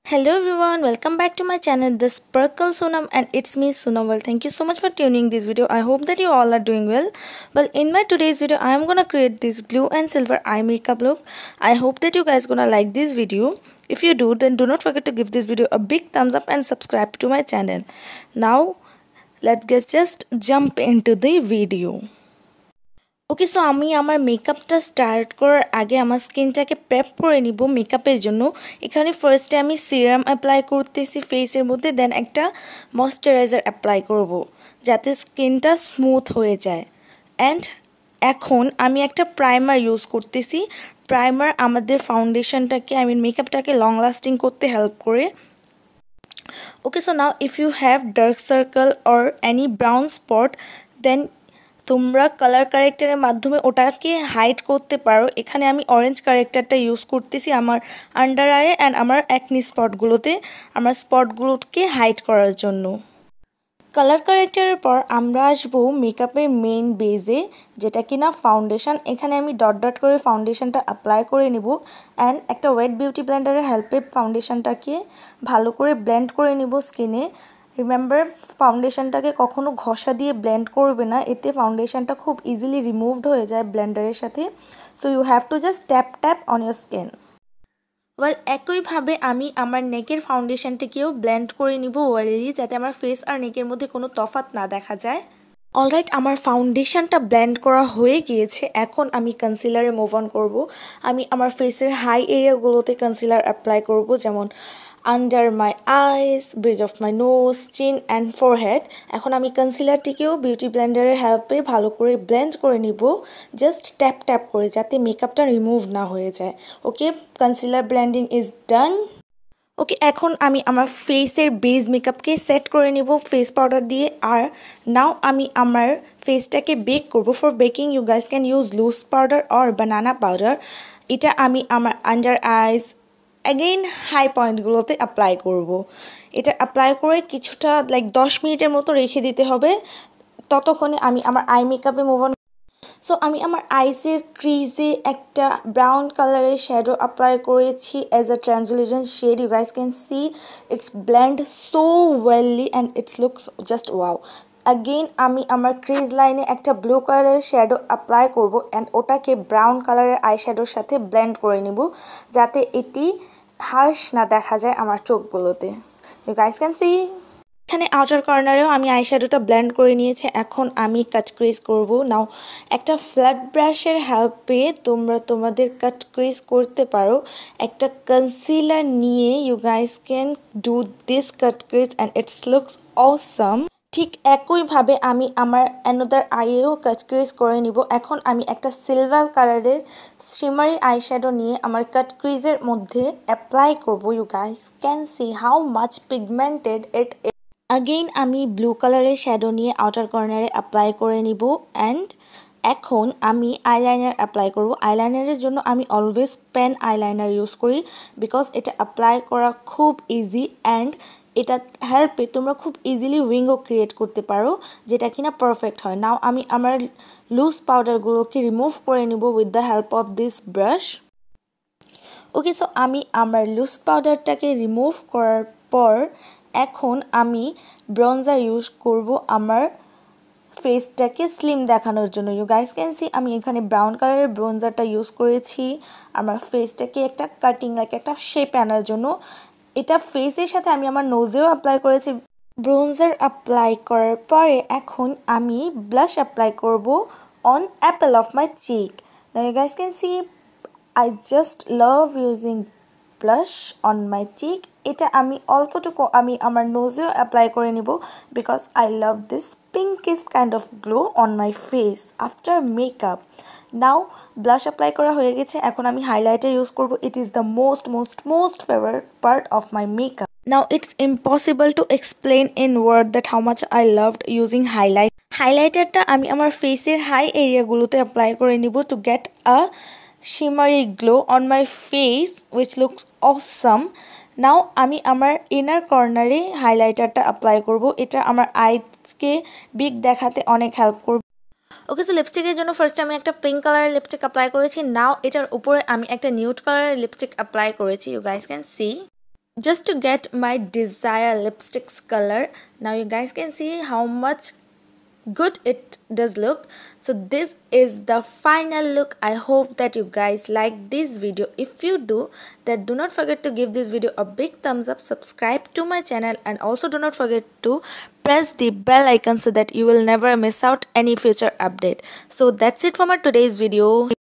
Hello everyone, welcome back to my channel The Sparkle Sunam, and it's me Sunam. Well, thank you so much for tuning this video. I hope that you all are doing well. Well, in my today's video I am gonna create this blue and silver eye makeup look. I hope that you guys gonna like this video. If you do, then do not forget to give this video a big thumbs up and subscribe to my channel. Now let's just jump into the video. Okay so আমি আমার মেকআপটা start করার আগে আমার স্কিনটাকে prep করে নিব মেকআপের জন্য। এখানে ফার্স্টে আমি সিরাম অ্যাপ্লাই করতেছি ফেসের মধ্যে, দেন একটা ময়শ্চারাইজার অ্যাপ্লাই করব যাতে স্কিনটা স্মুথ হয়ে যায়। অ্যান্ড এখন আমি একটা প্রাইমার ইউজ করতেছি। প্রাইমার আমাদের ফাউন্ডেশনটাকে মেকআপটাকে লং লাস্টিং করতে হেল্প করে। Okay so now if you have dark circle or any brown spot then তোমরা কালার কারেক্টারের মাধ্যমে ওটাকে হাইড করতে পারো। এখানে আমি অরেঞ্জ কারেক্টারটা ইউজ করতেছি আমার আন্ডার আইয়ে অ্যান্ড আমার অ্যাকনি স্পটগুলোতে, আমার স্পটগুলোকে হাইড করার জন্য। কালার কারেক্টারের পর আমরা আসবো মেকআপের মেইন বেজে, যেটা কিনা ফাউন্ডেশন। এখানে আমি ডট ডট করে ফাউন্ডেশনটা অ্যাপ্লাই করে নেব অ্যান্ড একটা ওয়েট বিউটি ব্লেন্ডারের হেল্পে ফাউন্ডেশনটাকে ভালো করে ব্লেন্ড করে নেব স্কিনে। রিমেম্বার, ফাউন্ডেশনটাকে কখনো ঘষা দিয়ে ব্লেন্ড করবে না, এতে ফাউন্ডেশনটা খুব ইজিলি রিমুভড হয়ে যায় ব্লেন্ডারের সাথে। So you have to just tap on your skin. Well, একইভাবে আমি আমার নেকের ফাউন্ডেশনটাকেও ব্লেন্ড করে নিব ওয়েলি, যাতে আমার ফেস আর নেকের মধ্যে কোনো তফাৎ না দেখা যায়। অলরাইট, আমার ফাউন্ডেশনটা ব্লেন্ড করা হয়ে গিয়েছে। এখন আমি কনসিলারে মুভ অন করব। আমি আমার ফেসের হাই এরিয়াগুলোতে কনসিলার অ্যাপ্লাই করব, যেমন under my eyes, bridge of my nose, chin and forehead. এখন আমি কনসিলারটিকেও বিউটি ব্লেন্ডারের হেল্পে ভালো করে ব্লেন্ড করে নিব, জাস্ট ট্যাপ করে, যাতে মেকআপটা রিমুভ না হয়ে যায়। ওকে, কনসিলার ব্লেন্ডিং ইজ ডান। ওকে, এখন আমি আমার ফেসের বেস মেকআপকে সেট করে নেব ফেস পাউডার দিয়ে। আর নাও আমি আমার ফেসটাকে বেক করব। For baking you guys can use loose powder or banana powder. এটা আমি আমার আন্ডার আইস অ্যাগেইন হাই পয়েন্টগুলোতে অ্যাপ্লাই করব। এটা অ্যাপ্লাই করে কিছুটা 10 মিনিটের মতো রেখে দিতে হবে। ততক্ষণে আমি আমার আই মেকআপে মুভ অন। সো আমি আমার আইসের ক্রিজে একটা ব্রাউন কালারের শ্যাডো অ্যাপ্লাই করেছি as a translucent shade. You guys can see it's blend so welly and it's looks just wow. Again আমি আমার ক্রিজ লাইনে একটা ব্লু কালারের শ্যাডো অ্যাপ্লাই করব অ্যান্ড ওটাকে ব্রাউন কালারের আই শ্যাডোর সাথে ব্লেন্ড করে নেব, যাতে এটি হার্শ না দেখা যায় আমার চোখগুলোতে। ইউ গাইস ক্যান সি এখানে আউটার কর্নারেও আমি আইশ্যাডোটা ব্লেন্ড করে নিয়েছি। এখন আমি কাট ক্রিজ করব। নাও একটা ফ্ল্যাট ব্রাশের হেল্পে তোমরা তোমাদের কাট ক্রিজ করতে পারো। একটা কনসিলার নিয়ে you guys can do this cut crease and it's looks awesome. ঠিক একইভাবে আমি আমার অ্যানাদার আইয়েও কাট ক্রিজ করে নিব। এখন আমি একটা সিলভার কালারের শিমারি আইশ্যাডো নিয়ে আমার কাট ক্রিজের মধ্যে অ্যাপ্লাই করব। You guys can see how much pigmented it. Again আমি ব্লু কালারের শ্যাডো নিয়ে আউটার কর্নারে অ্যাপ্লাই করে নিব অ্যান্ড এখন আমি আইলাইনার অ্যাপ্লাই করব। আইলাইনারের জন্য আমি অলওয়েজ পেন আইলাইনার ইউজ করি, বিকজ এটা অ্যাপ্লাই করা খুব ইজি অ্যান্ড এটা হেল্পে তোমরা খুব ইজিলি উইংও ক্রিয়েট করতে পারো, যেটা কিনা পারফেক্ট হয়। নাও আমি আমার লুজ পাউডারগুলোকে রিমুভ করে নিব with the help of this brush. Okay, so আমি আমার লুজ পাউডারটাকে রিমুভ করার পর এখন আমি ব্রঞ্জার ইউজ করব আমার ফেসটাকে স্লিম দেখানোর জন্য। ইউ গাইস ক্যান সি আমি এখানে ব্রাউন কালারের ব্রঞ্জারটা ইউজ করেছি আমার ফেসটাকে একটা কাটিং একটা শেপ আনার জন্য। এটা ফেসের সাথে আমি আমার নোজেও অ্যাপ্লাই করেছি। ব্রঞ্জার অ্যাপ্লাই করার পরে এখন আমি ব্লাশ অ্যাপ্লাই করব on apple of my cheek. Now you guys can see I just love using blush on my cheek. এটা আমি অল্পটুকু আমি আমার নোজেও অ্যাপ্লাই করে নিব, because I love this pinkish kind of glow on my face after makeup. Now blush apply করা হয়ে গেছে, এখন আমি হাইলাইটার ইউজ করব। It is the most favourite part of my makeup. Now it's impossible to explain in word that how much I loved using highlight. হাইলাইটারটা আমি আমার ফেসের high এরিয়াগুলোতে apply করে নিব to get a shimmery glow on my face which looks awesome. নাও আমি আমার inner কর্নারে হাইলাইটারটা apply করব। এটা আমার আইজকে বিগ দেখাতে অনেক হেল্প করবে। ওকে, সো লিপস্টিকের জন্য ফার্স্টে আমি একটা পিঙ্ক কালারের লিপস্টিক অ্যাপ্লাই করেছি। নাও এটার উপরে আমি একটা নিউড কালারের লিপস্টিক অ্যাপ্লাই করেছি। You guys can see just to get my desired lipsticks color. Now you guys can see how much good it does look. So this is the final look. I hope that you guys like this video. If you do, then do not forget to give this video a big thumbs up, subscribe to my channel, and also do not forget to press the bell icon so that you will never miss out any future update. So that's it for my today's video.